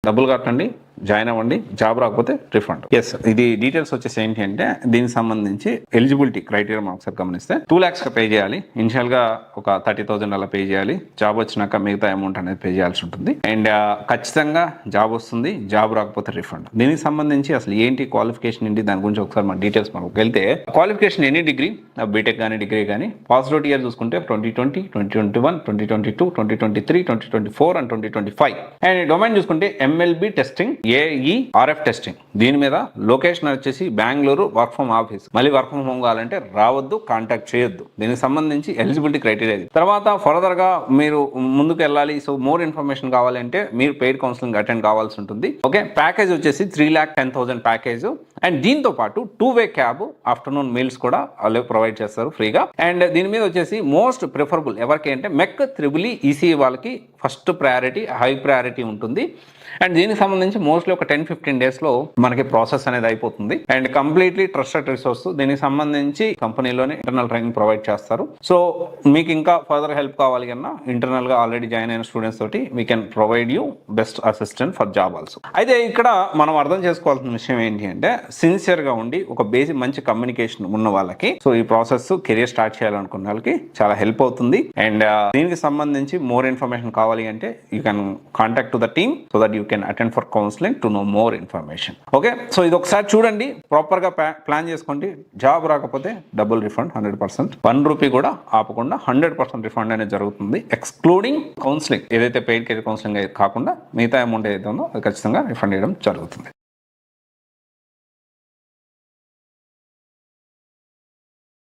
డబ్బులు కట్టండి, జాయిన్ అవ్వండి, జాబ్ రాకపోతే రిఫండ్. ఎస్, ఇది డీటెయిల్స్ వచ్చేసి ఏంటి అంటే దీనికి సంబంధించి ఎలిజిబిలిటీ క్రైటీరియా మనం ఒకసారి గమనిస్తే 2 lakhs పే చేయాలి. ఇనిషియల్ గా ఒక 30,000 అలా పే చేయాలి. జాబ్ వచ్చినాక మిగతా అమౌంట్ అనేది పే చేయాల్సి ఉంటుంది. అండ్ ఖచ్చితంగా జాబ్ వస్తుంది, జాబ్ రాకపోతే రిఫండ్. దీనికి సంబంధించి అసలు ఏంటి క్వాలిఫికేషన్ ఏంటి దాని గురించి ఒకసారి మన డీటెయిల్స్ మనకు వెళ్తే, క్వాలిఫికేషన్ ఎనీ డిగ్రీ, బీటెక్ కానీ డిగ్రీ కానీ, పాస్ అవుట్ ఇయర్ చూసుకుంటే 2020, 2021, 2022, 2023, 2024 అండ్ 2025. అండ్ డొమైన్ చూసుకుంటే MLB testing, AE RF testing. దీని మీద లొకేషన్ వచ్చేసి బెంగళూరు, వర్క్ ఫ్రమ్ ఆఫీస్. మళ్ళీ వర్క్ ఫ్రమ్ హోమ్ కావాలంటే రావద్దు, కాంటాక్ట్ చేయొద్దు. దీనికి సంబంధించి ఎలిజిబిలిటీ క్రైటీరియా. తర్వాత ఫర్దర్ గా మీరు ముందుకు వెళ్ళాలి, సో మోర్ ఇన్ఫర్మేషన్ కావాలంటే మీరు పెయిడ్ కౌన్సిలింగ్ అటెండ్ కావాల్సి ఉంటుంది. ఓకే, ప్యాకేజ్ వచ్చేసి 3,10,000 ప్యాకేజ్. అండ్ దీంతో పాటు 2-way క్యాబ్, ఆఫ్టర్నూన్ మీల్స్ కూడా వాళ్ళు ప్రొవైడ్ చేస్తారు ఫ్రీగా. అండ్ దీని మీద వచ్చేసి మోస్ట్ ప్రిఫరబుల్ ఎవరికి అంటే మెక్, త్రిబుల్ ఈసీ వాళ్ళకి ఫస్ట్ ప్రయారిటీ, హై ప్రయారిటీ ఉంటుంది. అండ్ దీనికి సంబంధించి మోస్ట్లీ ఒక 10-15 డేస్లో మనకి ప్రాసెస్ అనేది అయిపోతుంది. And completely trusted resource. దీనికి సంబంధించి కంపెనీలోనే ఇంటర్నల్ ట్రైనింగ్ ప్రొవైడ్ చేస్తారు. సో మీకు ఇంకా ఫర్దర్ హెల్ప్ కావాలి కన్నా ఇంటర్నల్ గా ఆల్రెడీ జాయిన్ అయిన స్టూడెంట్స్ తోటి we can provide you best assistant for job also. అయితే ఇక్కడ మనం అర్థం చేసుకోవాల్సిన విషయం ఏంటి అంటే సిన్సియర్ గా ఉండి ఒక బేసిక్ మంచి కమ్యూనికేషన్ ఉన్న వాళ్ళకి సో ఈ ప్రాసెస్ కెరియర్ స్టార్ట్ చేయాలనుకున్న వాళ్ళకి చాలా హెల్ప్ అవుతుంది. అండ్ దీనికి సంబంధించి మోర్ ఇన్ఫర్మేషన్ కావాలి అంటే you can contact to the team so that you can attend for counselling to know more information. Okay, so ఇది ఒకసారి చూడండి, ప్రాపర్ గా ప్లాన్ చేసుకోండి. జాబ్ రాకపోతే డబుల్ రిఫండ్ 100%, 1 రూపీ కూడా ఆపకుండా 100% రిఫండ్ అనేది జరుగుతుంది. ఎక్స్క్లూడింగ్ కౌన్సిలింగ్, ఏదైతే పెయిడ్ కెరీర్ కౌన్సిలింగ్ కాకుండా మిగతా అమౌంట్ ఏదైతే ఉందో అది ఖచ్చితంగా రిఫండ్ చేయడం జరుగుతుంది.